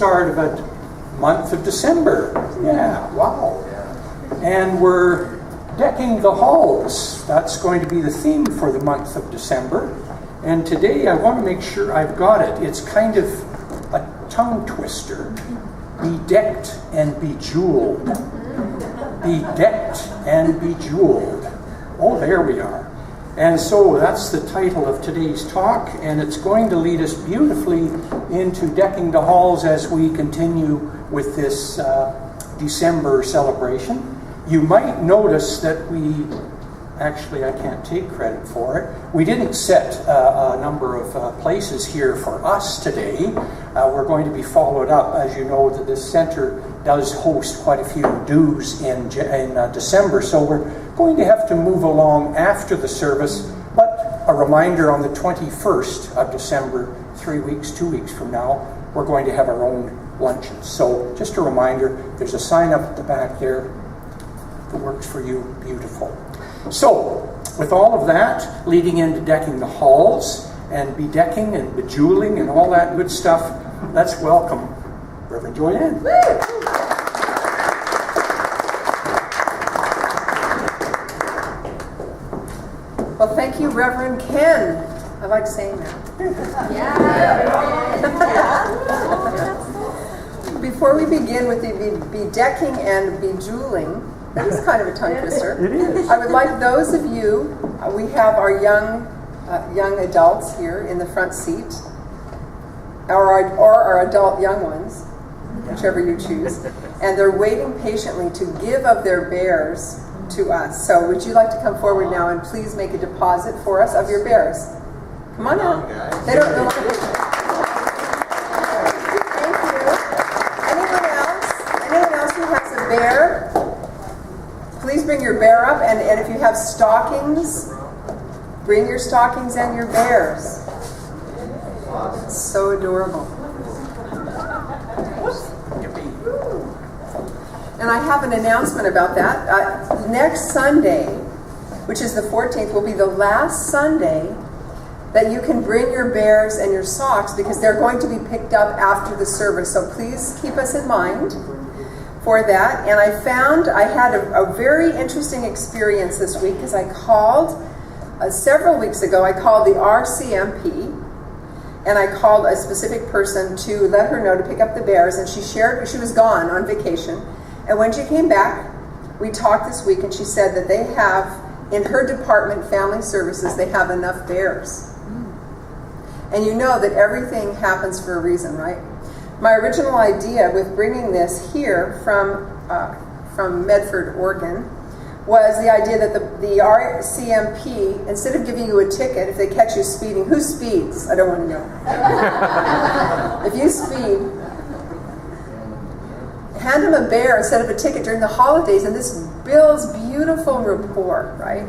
start of a month of December. Yeah, wow. And we're decking the halls. That's going to be the theme for the month of December. And today I want to make sure I've got it. It's kind of a tongue twister. Bedecked and bejeweled. Bedecked and bejeweled. Oh, there we are. And so that's the title of today's talk, and it's going to lead us beautifully into decking the halls as we continue with this December celebration. You might notice that actually I can't take credit for it, we didn't set a number of places here for us today. We're going to be followed up. As you know, that this center does host quite a few do's in December, so we're going to have to move along after the service, but a reminder, on the 21st of December, 2 weeks from now, we're going to have our own luncheon. So just a reminder, there's a sign up at the back there that works for you. Beautiful. So, with all of that, leading into decking the halls, and bedecking and bejeweling and all that good stuff, let's welcome Reverend Joyanne. Well, thank you, Reverend Ken. I like saying that. Before we begin with the bedecking and bejeweling, that is kind of a tongue twister. It is. I would like those of you, we have our young adults here in the front seat, or our adult young ones, whichever you choose, and they're waiting patiently to give of their bears to us. So would you like to come forward now and please make a deposit for us of your bears? Come on now. They don't know. Thank you. Anyone else who has a bear? Please bring your bear up, and if you have stockings, bring your stockings and your bears. So adorable. And I have an announcement about that. Next Sunday, which is the 14th, will be the last Sunday that you can bring your bears and your socks, because they're going to be picked up after the service. So please keep us in mind for that. And I found I had a very interesting experience this week, because I called several weeks ago. I called the RCMP, and I called a specific person to let her know to pick up the bears, and she was gone on vacation, and when she came back, we talked this week, and she said that they have, in her department, Family Services, they have enough bears. And you know that everything happens for a reason, right? My original idea with bringing this here from Medford, Oregon, was the idea that the RCMP, instead of giving you a ticket if they catch you speeding, who speeds? I don't want to know. If you speed, hand them a bear instead of a ticket during the holidays, and this builds beautiful rapport, right?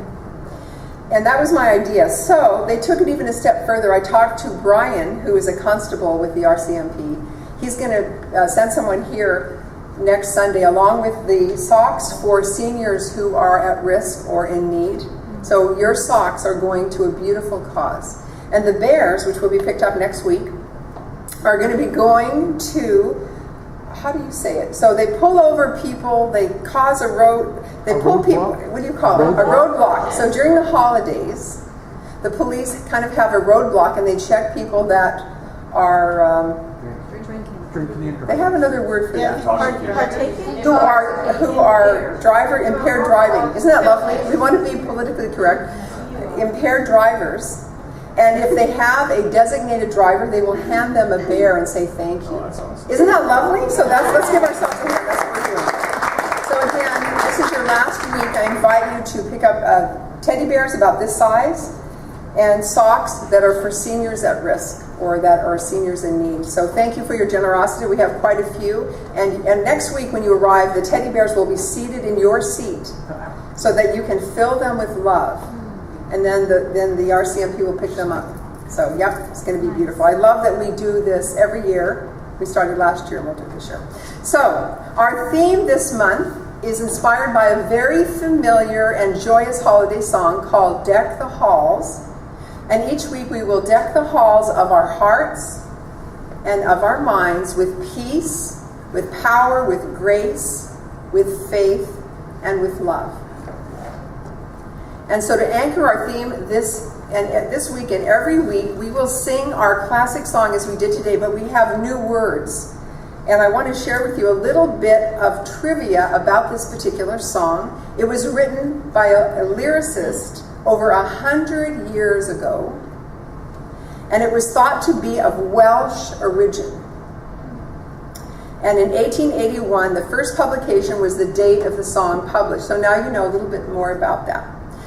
And that was my idea. So they took it even a step further. I talked to Brian, who is a constable with the RCMP. He's going to send someone here next Sunday along with the socks for seniors who are at risk or in need. So your socks are going to a beautiful cause. And the bears, which will be picked up next week, are going to be going to, how do you say it? So they pull over people, they cause a road, they pull people, what do you call it? A roadblock. So during the holidays, the police kind of have a roadblock, and they check people that are they have another word for that. Who are impaired driving. Isn't that lovely? We want to be politically correct. Impaired drivers. And if they have a designated driver, they will hand them a bear and say thank you. Isn't that lovely? So let's give ourselves a hand. That's what we're doing. So again, this is your last week. I invite you to pick up teddy bears about this size and socks that are for seniors at risk or that are seniors in need. So thank you for your generosity. We have quite a few. And next week when you arrive, the teddy bears will be seated in your seat so that you can fill them with love. And then the RCMP will pick them up. So, yep, it's going to be beautiful. I love that we do this every year. We started last year and we'll do this year. So, our theme this month is inspired by a very familiar and joyous holiday song called Deck the Halls. And each week we will deck the halls of our hearts, and of our minds with peace, with power, with grace, with faith, and with love. And so to anchor our theme this week and every week, we will sing our classic song as we did today, but we have new words. And I want to share with you a little bit of trivia about this particular song. It was written by a lyricist over 100 years ago, and it was thought to be of Welsh origin. And in 1881, the first publication was the date of the song published. So now you know a little bit more about that.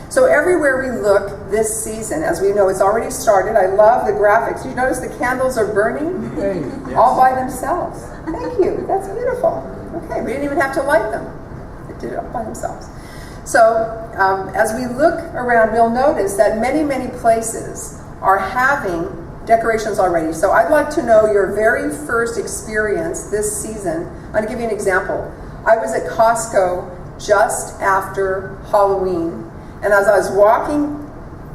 So everywhere we look this season, as we know, it's already started. I love the graphics. You notice the candles are burning all by themselves. Thank you. That's beautiful. Okay, we didn't even have to light them. They did it all by themselves. So as we look around, we'll notice that many, many places are having decorations already. So I'd like to know your very first experience this season. I'm going to give you an example. I was at Costco just after Halloween. And as I was walking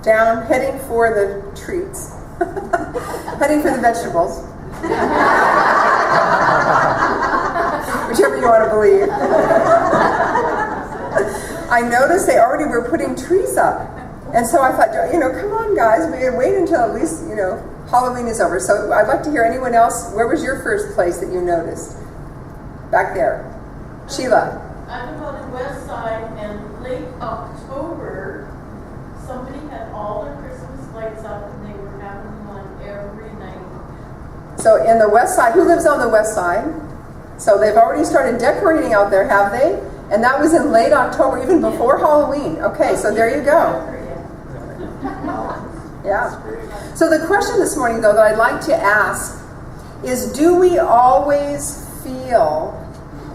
down, heading for the treats, heading for the vegetables, whichever you want to believe, I noticed they already were putting trees up. And so I thought, come on, guys, wait until at least, Halloween is over. So I'd like to hear anyone else. Where was your first place that you noticed? Back there. Sheila. I'm on the west side, and late October, somebody had all their Christmas lights up, and they were having them on every night. So in the west side, who lives on the west side? So they've already started decorating out there, have they? And that was in late October, even before Halloween. Okay, so there you go. Yeah. So the question this morning, though, that I'd like to ask is, do we always feel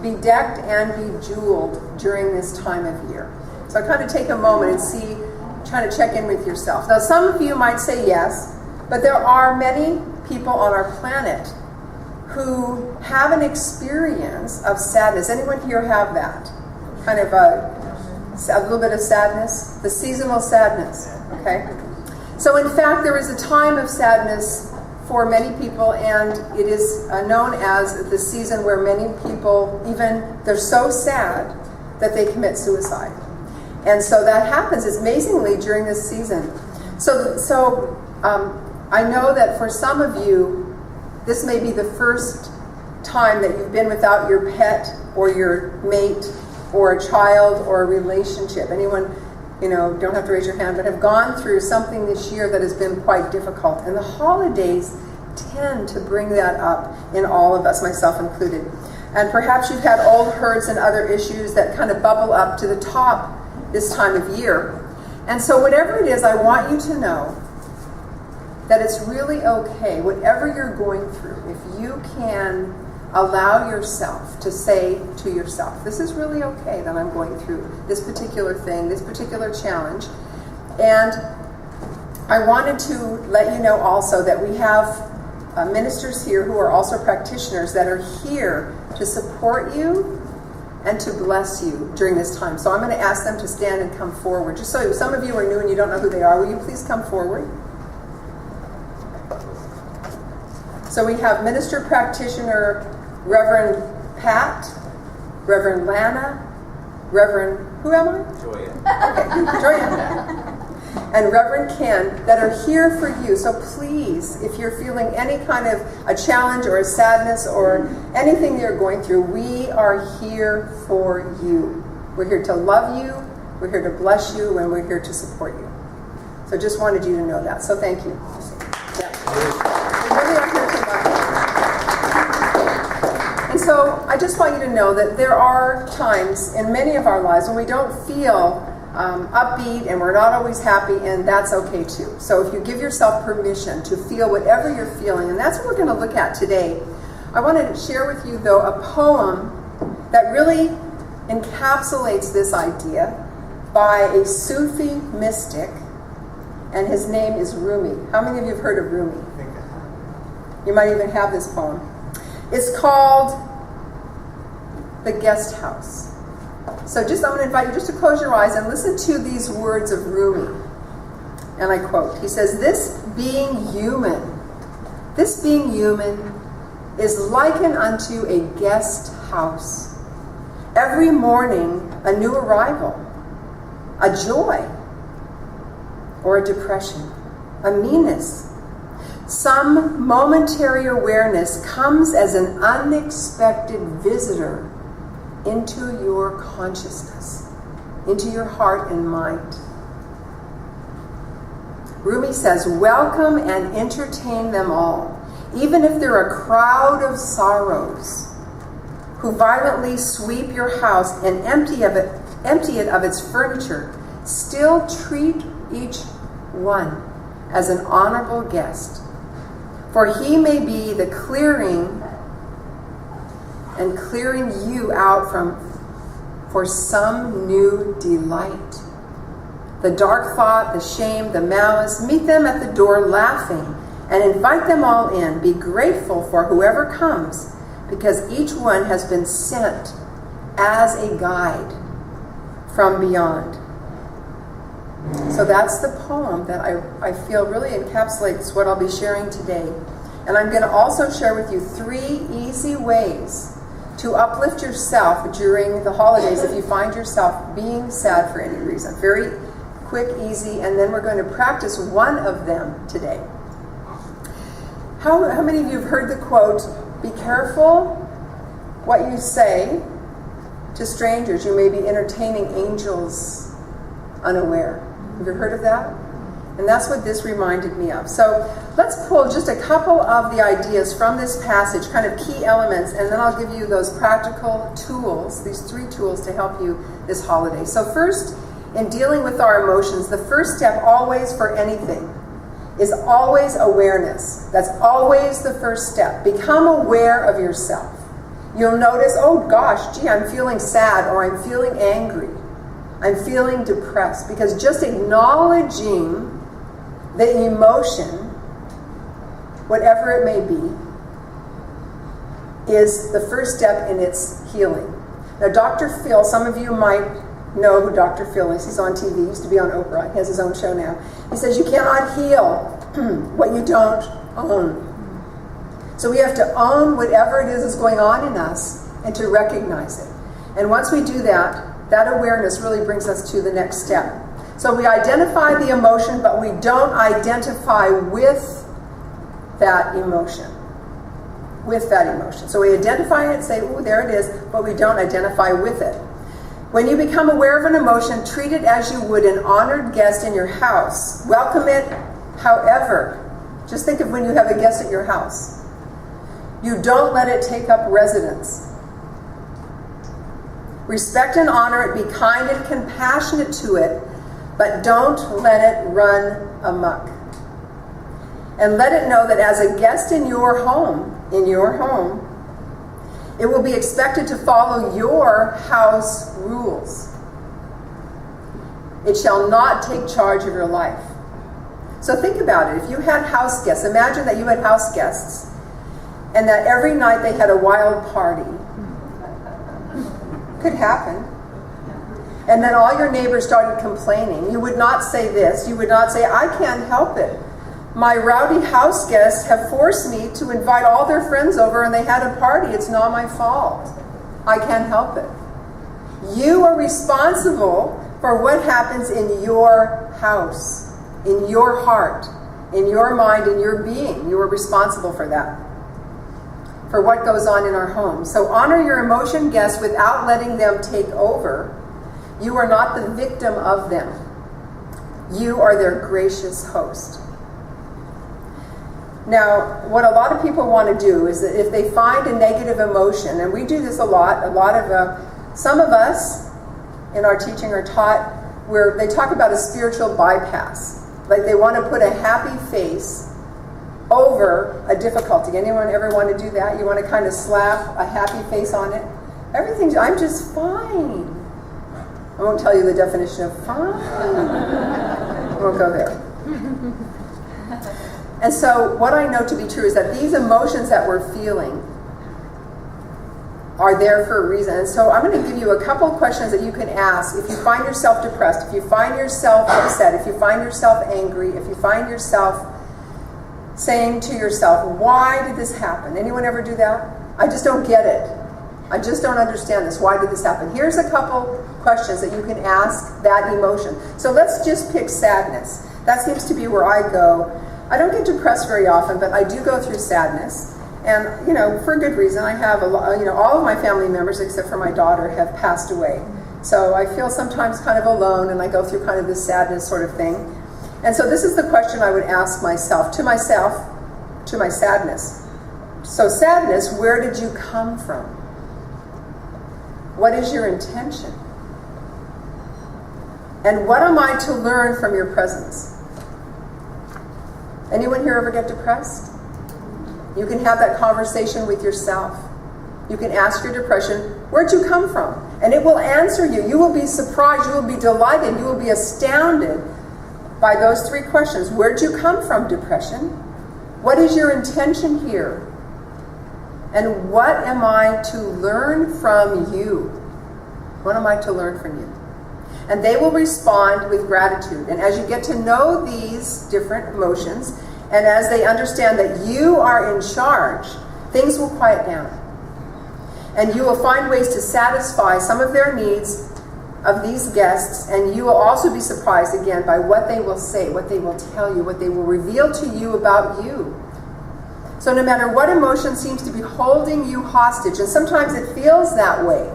bedecked and bejeweled during this time of year? So kind of take a moment and try to check in with yourself. Now, some of you might say yes, but there are many people on our planet who have an experience of sadness. Anyone here have that? Kind of a little bit of sadness? The seasonal sadness, okay? So in fact, there is a time of sadness for many people, and it is known as the season where many people, they're so sad that they commit suicide. And so that happens amazingly during this season. So I know that for some of you, this may be the first time that you've been without your pet or your mate or a child or a relationship. Anyone, don't have to raise your hand, but have gone through something this year that has been quite difficult. And the holidays tend to bring that up in all of us, myself included. And perhaps you've had old hurts and other issues that kind of bubble up to the top this time of year. And so whatever it is, I want you to know that it's really okay, whatever you're going through, if you can allow yourself to say to yourself, this is really okay that I'm going through this particular thing, this particular challenge. And I wanted to let you know also that we have ministers here who are also practitioners that are here to support you and to bless you during this time. So I'm going to ask them to stand and come forward. Just so some of you are new and you don't know who they are, will you please come forward? So we have minister practitioner Reverend Pat, Reverend Lana, Reverend, who am I? Joya. Okay, Joya. And Reverend Ken that are here for you. So please, if you're feeling any kind of a challenge or a sadness or anything you're going through, we are here for you. We're here to love you, we're here to bless you, and we're here to support you. So just wanted you to know that. So thank you. Yeah. We really are here to love you. And so I just want you to know that there are times in many of our lives when we don't feel upbeat and we're not always happy, and that's okay too. So if you give yourself permission to feel whatever you're feeling, and that's what we're going to look at today. I want to share with you, though, a poem that really encapsulates this idea by a Sufi mystic, and his name is Rumi. How many of you have heard of Rumi? You might even have this poem. It's called The Guest House. So I'm going to invite you just to close your eyes and listen to these words of Rumi. And I quote, he says, this being human is likened unto a guest house. Every morning, a new arrival, a joy, or a depression, a meanness. Some momentary awareness comes as an unexpected visitor into your consciousness, into your heart and mind. Rumi says, welcome and entertain them all, even if they're a crowd of sorrows who violently sweep your house and empty it of its furniture. Still treat each one as an honorable guest, for he may be the clearing you out for some new delight. The dark thought, the shame, the malice, meet them at the door laughing and invite them all in. Be grateful for whoever comes, because each one has been sent as a guide from beyond. So that's the poem that I feel really encapsulates what I'll be sharing today. And I'm going to also share with you 3 easy ways to uplift yourself during the holidays if you find yourself being sad for any reason. Very quick, easy, and then we're going to practice one of them today. How many of you have heard the quote, be careful what you say to strangers, you may be entertaining angels unaware. Have you heard of that? And that's what this reminded me of. So let's pull just a couple of the ideas from this passage, kind of key elements, and then I'll give you those practical tools, these 3 tools to help you this holiday. So first, in dealing with our emotions, the first step always for anything is always awareness. That's always the first step. Become aware of yourself. You'll notice, oh gosh, gee, I'm feeling sad, or I'm feeling angry. I'm feeling depressed. Because just acknowledging the emotion, whatever it may be, is the first step in its healing. Now, Dr. Phil, some of you might know who Dr. Phil is. He's on TV. He used to be on Oprah. He has his own show now. He says you cannot heal what you don't own. So we have to own whatever it is going on in us and to recognize it. And once we do that, that awareness really brings us to the next step. So we identify the emotion, but we don't identify with that emotion. So we identify it, say, oh, there it is, but we don't identify with it. When you become aware of an emotion, treat it as you would an honored guest in your house. Welcome it, however. Just think of when you have a guest at your house. You don't let it take up residence. Respect and honor it, be kind and compassionate to it, but don't let it run amok. And let it know that as a guest in your home, it will be expected to follow your house rules. It shall not take charge of your life. So think about it. If you had house guests, imagine that you had house guests, and that every night they had a wild party. Could happen. And then all your neighbors started complaining. You would not say this. You would not say, I can't help it. My rowdy house guests have forced me to invite all their friends over and they had a party. It's not my fault. I can't help it. You are responsible for what happens in your house, in your heart, in your mind, in your being. You are responsible for that, for what goes on in our home. So honor your emotion guests without letting them take over. You are not the victim of them. You are their gracious host. Now, what a lot of people want to do is that if they find a negative emotion, and we do this a lot of, some of us in our teaching are taught where they talk about a spiritual bypass. Like they want to put a happy face over a difficulty. Anyone ever want to do that? You want to kind of slap a happy face on it? I'm just fine. I won't tell you the definition of fine. I won't go there. And so what I know to be true is that these emotions that we're feeling are there for a reason. And so I'm going to give you a couple of questions that you can ask if you find yourself depressed, if you find yourself upset, if you find yourself angry, if you find yourself saying to yourself, why did this happen? Anyone ever do that? I just don't get it. I just don't understand this. Why did this happen? Here's a couple questions that you can ask that emotion. So let's just pick sadness. That seems to be where I go. I don't get depressed very often, but I do go through sadness. And, for a good reason. I have all of my family members, except for my daughter, have passed away. So I feel sometimes kind of alone, and I go through kind of this sadness sort of thing. And so this is the question I would ask myself, to my sadness. So sadness, where did you come from? What is your intention? And what am I to learn from your presence? Anyone here ever get depressed? You can have that conversation with yourself. You can ask your depression, where'd you come from? And it will answer you. You will be surprised. You will be delighted. You will be astounded by those three questions. Where'd you come from, depression? What is your intention here? And what am I to learn from you? What am I to learn from you? And they will respond with gratitude. And as you get to know these different emotions, and as they understand that you are in charge, things will quiet down. And you will find ways to satisfy some of their needs of these guests, and you will also be surprised again by what they will say, what they will tell you, what they will reveal to you about you. So no matter what emotion seems to be holding you hostage, and sometimes it feels that way,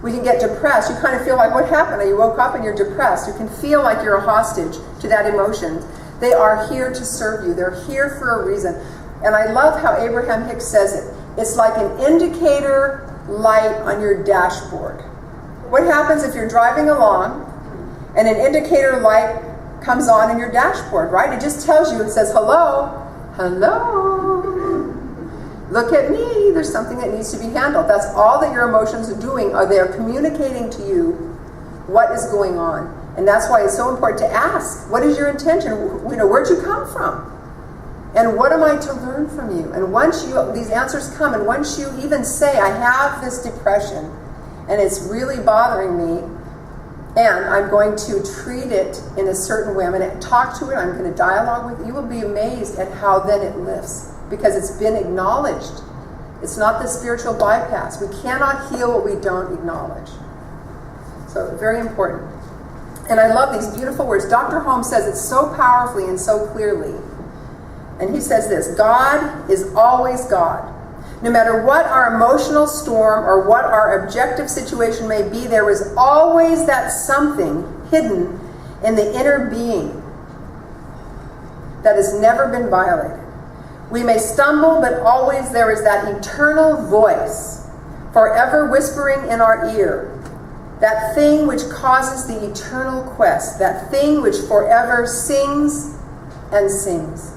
we can get depressed. You kind of feel like, what happened? You woke up and you're depressed. You can feel like you're a hostage to that emotion. They are here to serve you. They're here for a reason. And I love how Abraham Hicks says it. It's like an indicator light on your dashboard. What happens if you're driving along and an indicator light comes on in your dashboard, right? It just tells you, it says, hello, hello, look at me, there's something that needs to be handled. That's all that your emotions are doing, are they're communicating to you what is going on. And that's why it's so important to ask, what is your intention? Where'd you come from? And what am I to learn from you? And once these answers come, and once you even say, I have this depression, and it's really bothering me, and I'm going to treat it in a certain way, I'm going to talk to it, I'm going to dialogue with it, you will be amazed at how then it lifts, because it's been acknowledged. It's not the spiritual bypass. We cannot heal what we don't acknowledge. So very important. And I love these beautiful words. Dr. Holmes says it so powerfully and so clearly. And he says this, God is always God. No matter what our emotional storm or what our objective situation may be, there is always that something hidden in the inner being that has never been violated. We may stumble, but always there is that eternal voice, forever whispering in our ear, that thing which causes the eternal quest, that thing which forever sings and sings.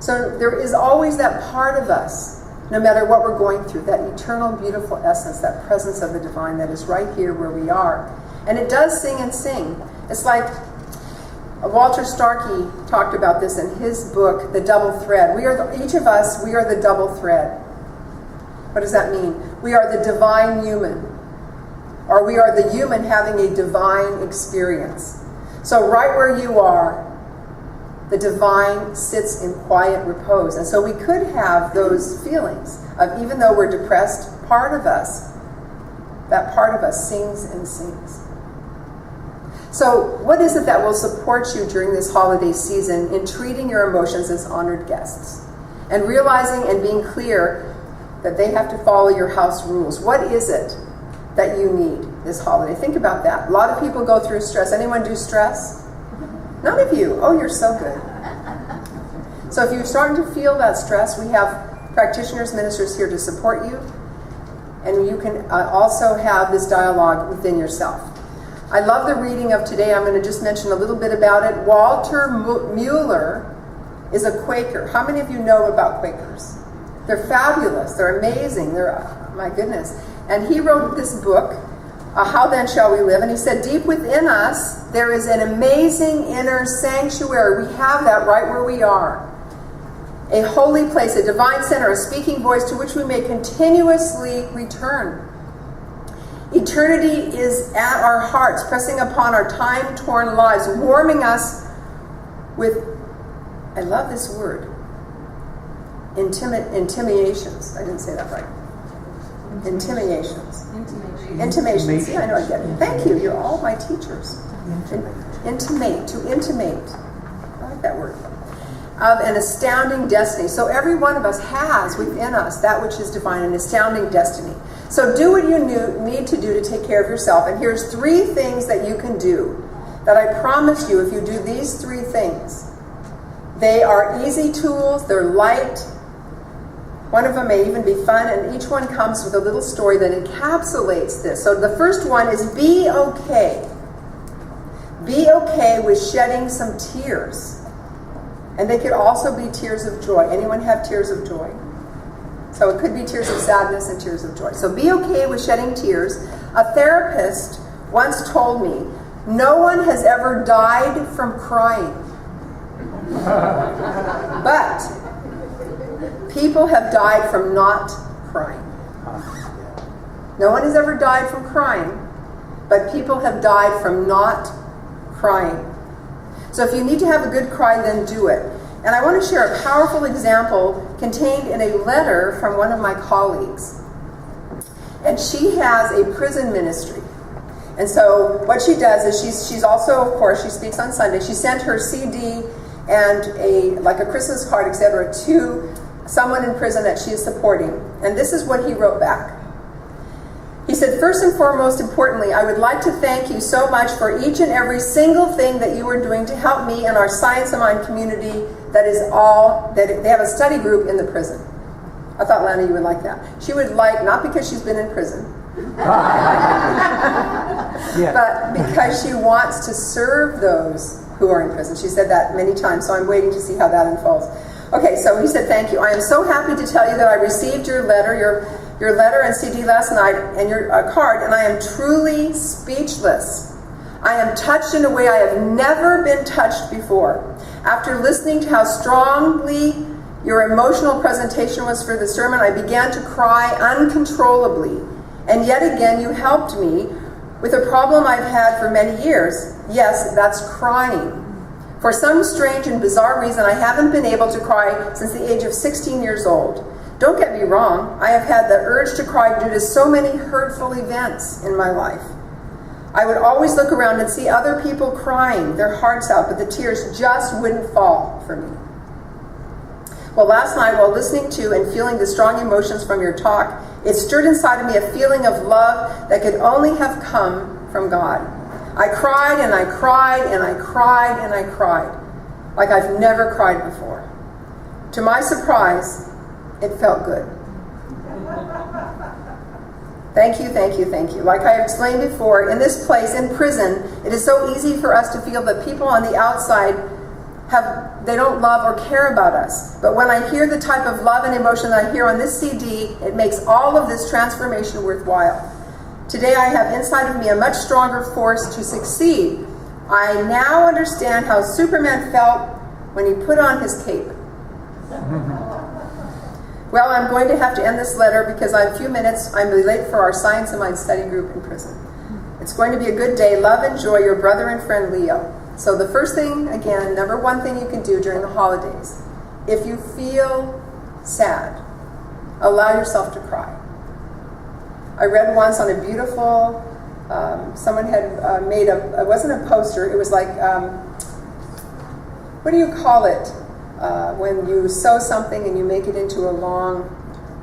So there is always that part of us, no matter what we're going through, that eternal, beautiful essence, that presence of the divine that is right here where we are. And it does sing and sing. It's like Walter Starkey talked about this in his book, The Double Thread. Each of us, we are the double thread. What does that mean? We are the divine human, or we are the human having a divine experience. So right where you are, the divine sits in quiet repose. And so we could have those feelings of, even though we're depressed, part of us, that part of us sings and sings. So what is it that will support you during this holiday season in treating your emotions as honored guests? And realizing and being clear that they have to follow your house rules. What is it that you need this holiday? Think about that. A lot of people go through stress. Anyone do stress? None of you. Oh, you're so good. So if you're starting to feel that stress, we have practitioners, ministers here to support you. And you can also have this dialogue within yourself. I love the reading of today. I'm going to just mention a little bit about it. Walter Mueller is a Quaker. How many of you know about Quakers? They're fabulous. They're amazing. My goodness. And he wrote this book, How Then Shall We Live? And he said, deep within us, there is an amazing inner sanctuary. We have that right where we are. A holy place, a divine center, a speaking voice to which we may continuously return. Eternity is at our hearts, pressing upon our time-torn lives, warming us with I love this word. Intimiations. I didn't say that right. Intimiations. Intimations. Yeah, I know I get it. Thank you. You're all my teachers. Intimate. To intimate. I like that word. Of an astounding destiny. So every one of us has within us that which is divine, an astounding destiny. So do what you need to do to take care of yourself. And here's 3 things that you can do that I promise you, if you do these 3 things, they are easy tools, they're light. One of them may even be fun, and each one comes with a little story that encapsulates this. So the first one is be okay. Be okay with shedding some tears. And they could also be tears of joy. Anyone have tears of joy? So it could be tears of sadness and tears of joy. So be okay with shedding tears. A therapist once told me, no one has ever died from crying. But people have died from not crying. No one has ever died from crying, but people have died from not crying. So if you need to have a good cry, then do it. And I want to share a powerful example contained in a letter from one of my colleagues. And she has a prison ministry. And so what she does is she's also, of course, she speaks on Sunday. She sent her CD and a Christmas card, etc., to someone in prison that she is supporting. And this is what he wrote back. He said, first and foremost, importantly, I would like to thank you so much for each and every single thing that you are doing to help me and our Science of Mind community that they have a study group in the prison. I thought, Lana, you would like that. She would like, not because she's been in prison, but because she wants to serve those who are in prison. She said that many times, so I'm waiting to see how that unfolds. Okay, so he said, thank you. I am so happy to tell you that I received your letter, your letter and CD last night, and your card, and I am truly speechless. I am touched in a way I have never been touched before. After listening to how strongly your emotional presentation was for the sermon, I began to cry uncontrollably. And yet again, you helped me with a problem I've had for many years. Yes, that's crying. For some strange and bizarre reason, I haven't been able to cry since the age of 16 years old. Don't get me wrong, I have had the urge to cry due to so many hurtful events in my life. I would always look around and see other people crying their hearts out, but the tears just wouldn't fall for me. Well, last night, while listening to and feeling the strong emotions from your talk, it stirred inside of me a feeling of love that could only have come from God. I cried and I cried and I cried and I cried, like I've never cried before. To my surprise, it felt good. Thank you, thank you, thank you. Like I explained before, in this place, in prison, it is so easy for us to feel that people on the outside they don't love or care about us. But when I hear the type of love and emotion that I hear on this CD, it makes all of this transformation worthwhile. Today I have inside of me a much stronger force to succeed. I now understand how Superman felt when he put on his cape. Well, I'm going to have to end this letter because in a few minutes I'm late for our Science of Mind study group in prison. It's going to be a good day. Love and joy, your brother and friend Leo. So the first thing, again, number one thing you can do during the holidays, if you feel sad, allow yourself to cry. I read once on a beautiful, someone had made it wasn't a poster, it was like, what do you call it? When you sew something and you make it into a long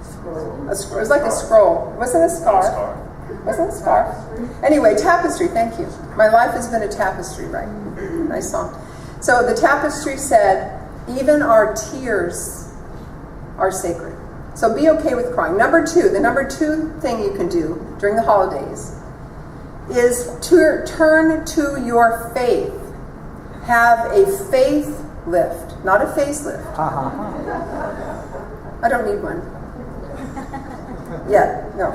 scroll. It was like a scroll. Wasn't it a scarf? Wasn't it a scarf? Anyway, tapestry, thank you. My life has been a tapestry, right? Nice song. So the tapestry said, even our tears are sacred. So be okay with crying. The number two thing you can do during the holidays is to turn to your faith. Have a faith lift, not a facelift. I don't need one. Yet, no.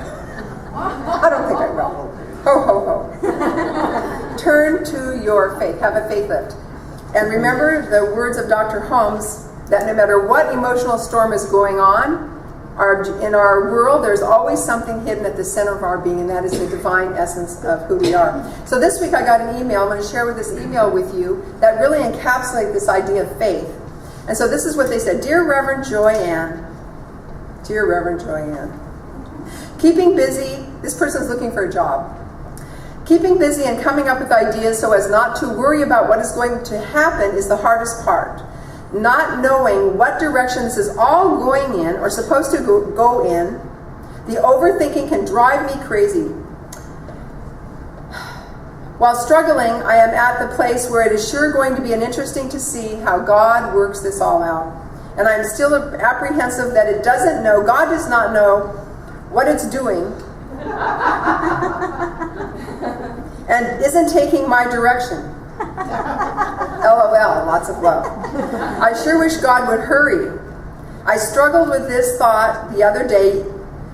I don't think I will. Ho, ho, ho. Turn to your faith. Have a faith lift. And remember the words of Dr. Holmes, that no matter what emotional storm is going on, in our world, there's always something hidden at the center of our being, and that is the divine essence of who we are. So this week I got an email. I'm going to share this email with you that really encapsulates this idea of faith. And so this is what they said. Dear Reverend Joyanne, dear Reverend Joyanne, keeping busy, this person's looking for a job. Keeping busy and coming up with ideas so as not to worry about what is going to happen is the hardest part. Not knowing what direction this is all going in or supposed to go in, the overthinking can drive me crazy. While struggling, I am at the place where it is sure going to be interesting to see how God works this all out. And I am still apprehensive that it doesn't know, God does not know what it's doing and isn't taking my direction. LOL, lots of love. I sure wish God would hurry. I struggled with this thought the other day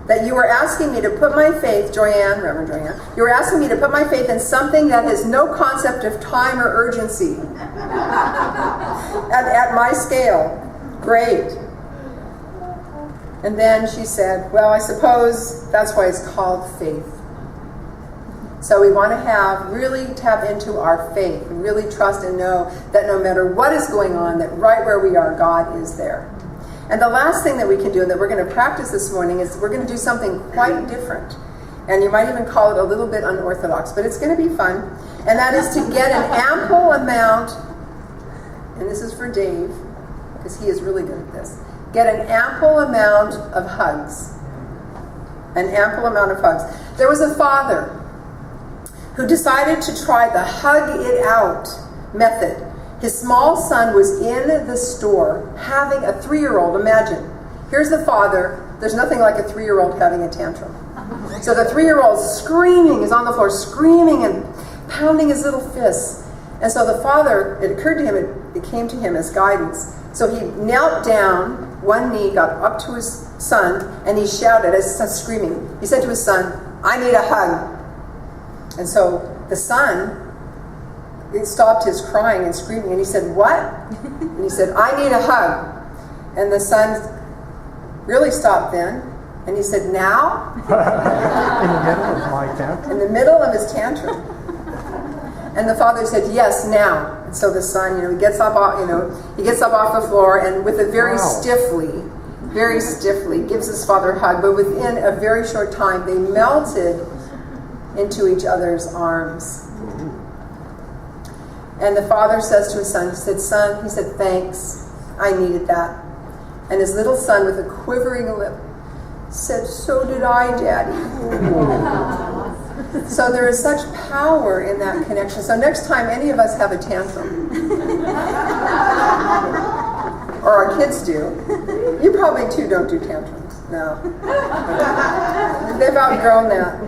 that you were asking me to put my faith, Joyanne, Reverend Joyanne, you were asking me to put my faith in something that has no concept of time or urgency. at my scale. Great. And then she said, well, I suppose that's why it's called faith. So we want to really tap into our faith, and really trust and know that no matter what is going on, that right where we are, God is there. And the last thing that we can do, and that we're going to practice this morning, is we're going to do something quite different. And you might even call it a little bit unorthodox, but it's going to be fun. And that is to get an ample amount, and this is for Dave, because he is really good at this, get an ample amount of hugs. An ample amount of hugs. There was a father who decided to try the hug it out method. His small son was in the store having a 3-year-old. Imagine, here's the father. There's nothing like a 3-year-old having a tantrum. So the 3-year-old screaming is on the floor, screaming and pounding his little fists. And so the father, it occurred to him, it came to him as guidance. So he knelt down, one knee, got up to his son, and he shouted as his son screaming. He said to his son, I need a hug. And so the son, it stopped his crying and screaming, and he said, what? And he said, I need a hug. And the son really stopped then, and he said, now? In the middle of my tantrum? In the middle of his tantrum. And the father said, yes, now. And so the son, he gets up off the floor, and with a very stiffly, gives his father a hug. But within a very short time, they melted into each other's arms. And the father says to his son, he said, thanks, I needed that. And his little son, with a quivering lip, said, so did I, Daddy. So there is such power in that connection. So next time any of us have a tantrum, or our kids do, you probably too don't do tantrums. No. They've outgrown that.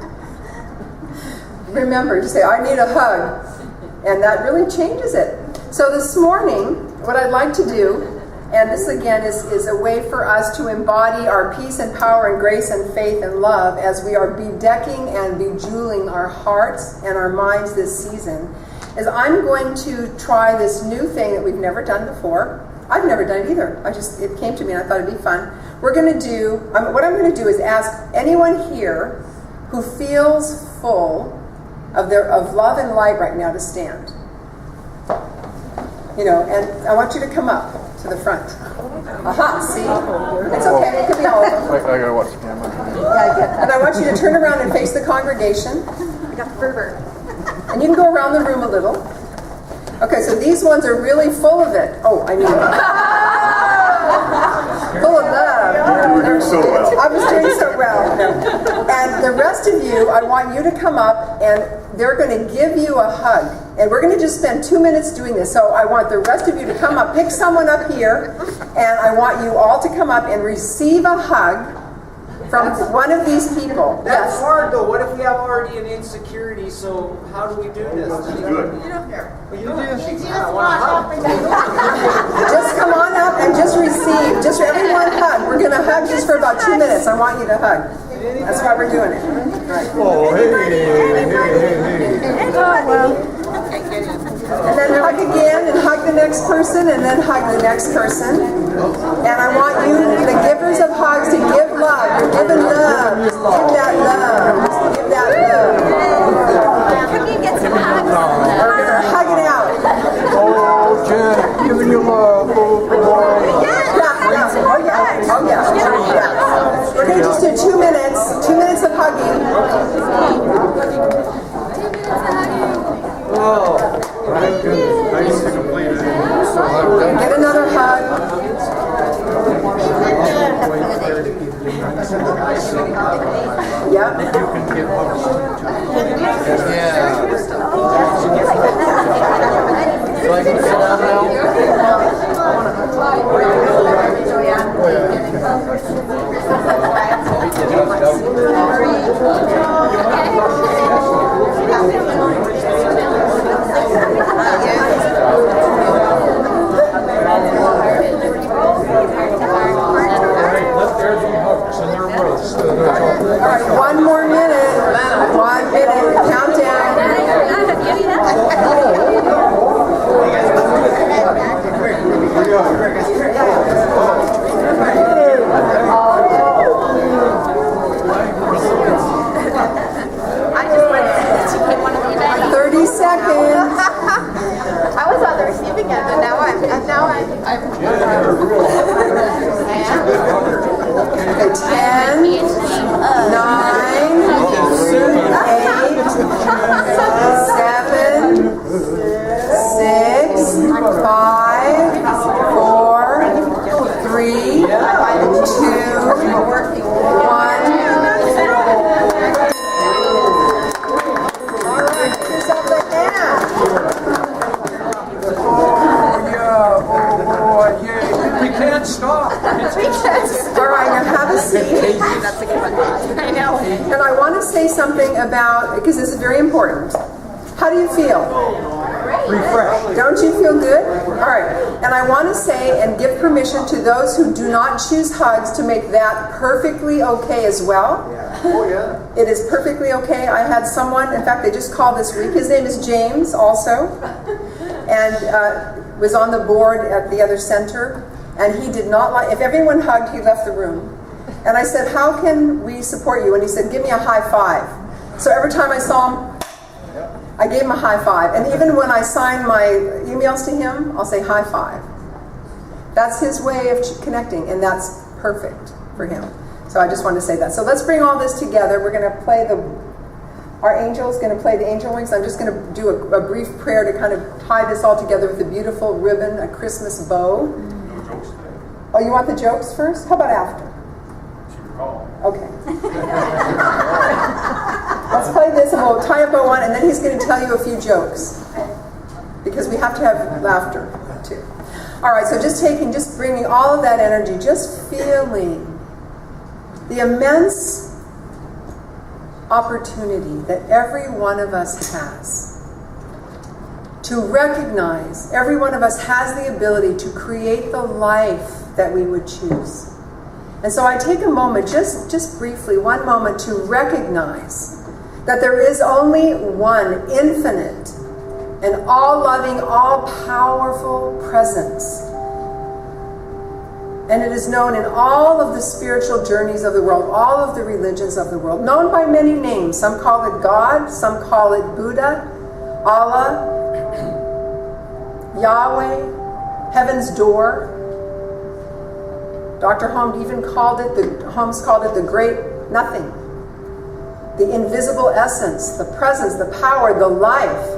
Remember to say, I need a hug. And that really changes it. So this morning, what I'd like to do, and this again is a way for us to embody our peace and power and grace and faith and love as we are bedecking and bejeweling our hearts and our minds this season, is I'm going to try this new thing that we've never done before. I've never done it either. It came to me and I thought it'd be fun. We're going to do, what I'm going to do is ask anyone here who feels full of love and light right now to stand. And I want you to come up to the front. Aha, see? It's okay, it could be all of them. I gotta watch the camera. Yeah, and I want you to turn around and face the congregation. I got fervor. And you can go around the room a little. Okay, so these ones are really full of it. Oh, I mean, full of love. You were doing so well. I was doing so well. And the rest of you, I want you to come up, and they're going to give you a hug. And we're going to just spend 2 minutes doing this. So I want the rest of you to come up, pick someone up here, and I want you all to come up and receive a hug from one of these people. That's Yes. hard though. What if we have already an insecurity? So how do we do this? Good. Just come on up and just receive. Just everyone hug. We're going to hug just for about 2 minutes. I want you to hug. That's why we're doing it. Right. Oh, hey. And then hug again, and hug the next person, and then hug the next person. And I want you, the givers of hugs, to give love. You're giving love. Just give that love. Just give that love. Can we get some hugs? We're going to hug it out. Oh, Jen, giving you love. Oh, Yep. You can get hugs too. So I can sit down now? All right, 1 more minute. 1 minute. Countdown. I just wanted to get one of the events. 30 seconds. I was on the receiving end, and now I'm Okay, 10, 9, 8, 7, 6, 5, 4, 3, 2, 1. All right, give yourself a hand. We can't stop. All right, now have a seat. That's a good one. I know. And I want to say something about, because this is very important. How do you feel? Refresh. Don't you feel good? All right. And I want to say and give permission to those who do not choose hugs to make that perfectly okay as well. Oh, yeah. It is perfectly okay. I had someone, in fact, they just called this week. His name is James also. And was on the board at the other center. And he did not like, if everyone hugged, he left the room. And I said, how can we support you? And he said, give me a high five. So every time I saw him, I gave him a high five. And even when I sign my emails to him, I'll say high five. That's his way of connecting, and that's perfect for him. So I just wanted to say that. So let's bring all this together. We're going to play our angel's going to play the angel wings. I'm just going to do a brief prayer to kind of tie this all together with a beautiful ribbon, a Christmas bow. Oh, you want the jokes first? How about after? Okay. Let's play this and we'll tie a bow on, and then he's going to tell you a few jokes. Because we have to have laughter too. All right, so just bringing all of that energy, just feeling the immense opportunity that every one of us has to recognize, every one of us has the ability to create the life that we would choose. And so I take a moment, just briefly, 1 moment to recognize that there is only one infinite and all-loving, all-powerful presence. And it is known in all of the spiritual journeys of the world, all of the religions of the world, known by many names. Some call it God, some call it Buddha, Allah, Yahweh, Heaven's Door. Dr. Holmes called it the Great Nothing, the invisible essence, the presence, the power, the life,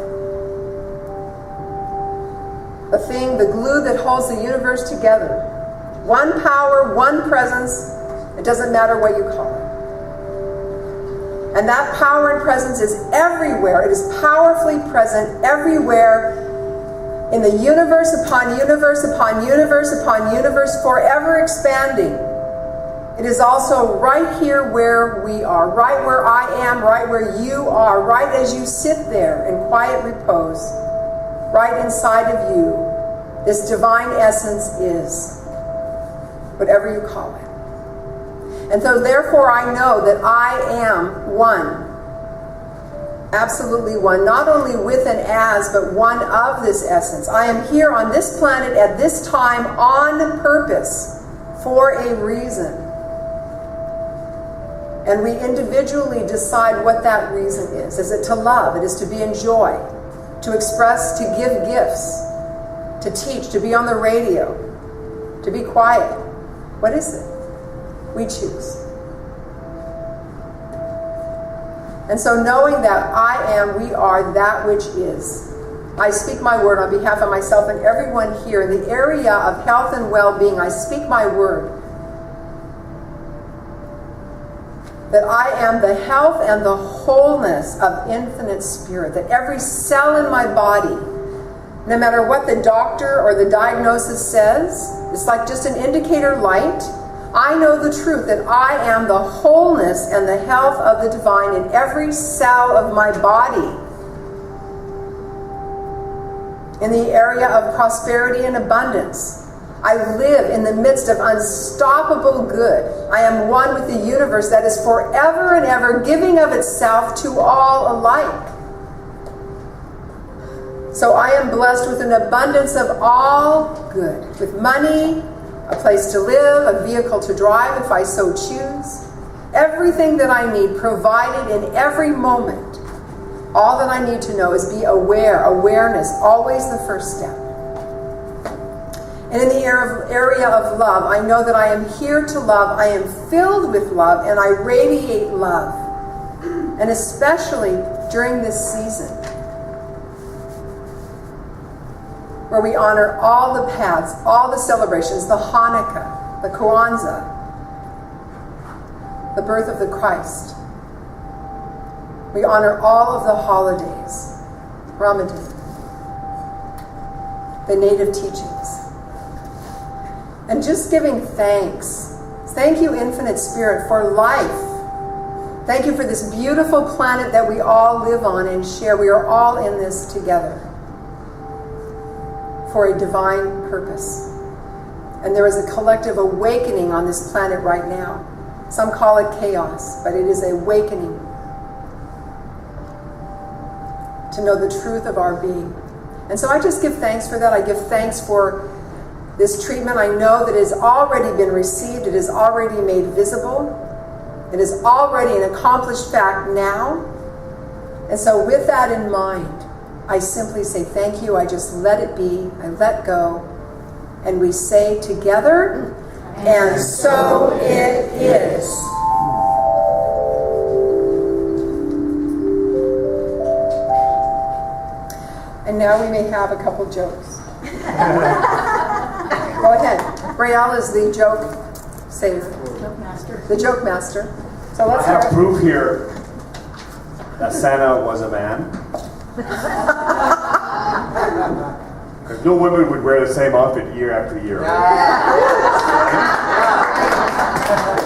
the thing, the glue that holds the universe together. One power, one presence, it doesn't matter what you call it. And that power and presence is everywhere. It is powerfully present everywhere in the universe upon universe upon universe upon universe, forever expanding. It is also right here where we are, right where I am, right where you are, right as you sit there in quiet repose, right inside of you. This divine essence is, whatever you call it. And so therefore I know that I am one. Absolutely one, not only with and as, but one of this essence. I am here on this planet at this time on purpose, for a reason. And we individually decide what that reason is. Is it to love? It is to be in joy, to express, to give gifts, to teach, to be on the radio, to be quiet. What is it? We choose. And so knowing that I am, we are that which is. I speak my word on behalf of myself and everyone here in the area of health and well-being. I speak my word. that I am the health and the wholeness of infinite spirit, that every cell in my body, no matter what the doctor or the diagnosis says, it's like just an indicator light. I know the truth that I am the wholeness and the health of the divine in every cell of my body. In the area of prosperity and abundance, I live in the midst of unstoppable good. I am one with the universe that is forever and ever giving of itself to all alike. So I am blessed with an abundance of all good, with money, a place to live, a vehicle to drive if I so choose. Everything that I need provided in every moment. All that I need to know is be aware. Awareness, always the first step. And in the area of love, I know that I am here to love. I am filled with love, and I radiate love. And especially during this season, where we honor all the paths, all the celebrations, the Hanukkah, the Kwanzaa, the birth of the Christ. We honor all of the holidays, Ramadan, the native teachings. And just giving thanks. Thank you, Infinite Spirit, for life. Thank you for this beautiful planet that we all live on and share. We are all in this together for a divine purpose. And there is a collective awakening on this planet right now. Some call it chaos, but it is an awakening to know the truth of our being. And so I just give thanks for that. I give thanks for this treatment. I know that it has already been received. It is already made visible. It is already an accomplished fact now. And so with that in mind, I simply say thank you. I just let it be. I let go. And we say together, and so it is. And now we may have a couple jokes. Go ahead. Rael is the joke saver. Joke master. The joke master. So let's I have start. proof here that Santa was a man. Because no woman would wear the same outfit year after year.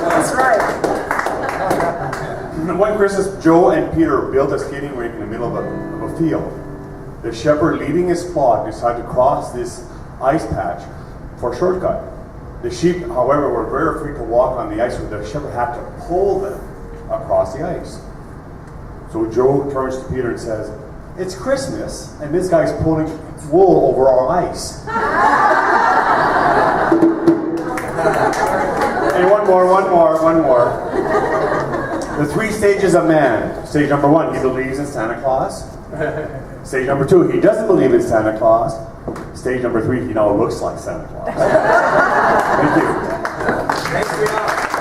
That's right. One Christmas, Joe and Peter built a skating rink in the middle of a field. The shepherd leading his flock decided to cross this ice patch for a shortcut. The sheep, however, were very afraid to walk on the ice, so the shepherd had to pull them across the ice. So Joe turns to Peter and says, "It's Christmas, and this guy's pulling wool over our ice." And one more. The 3 stages of man. Stage number 1, he believes in Santa Claus. Stage number 2, he doesn't believe in Santa Claus. Stage number 3, he now looks like Santa Claus. Thank you. Thanks,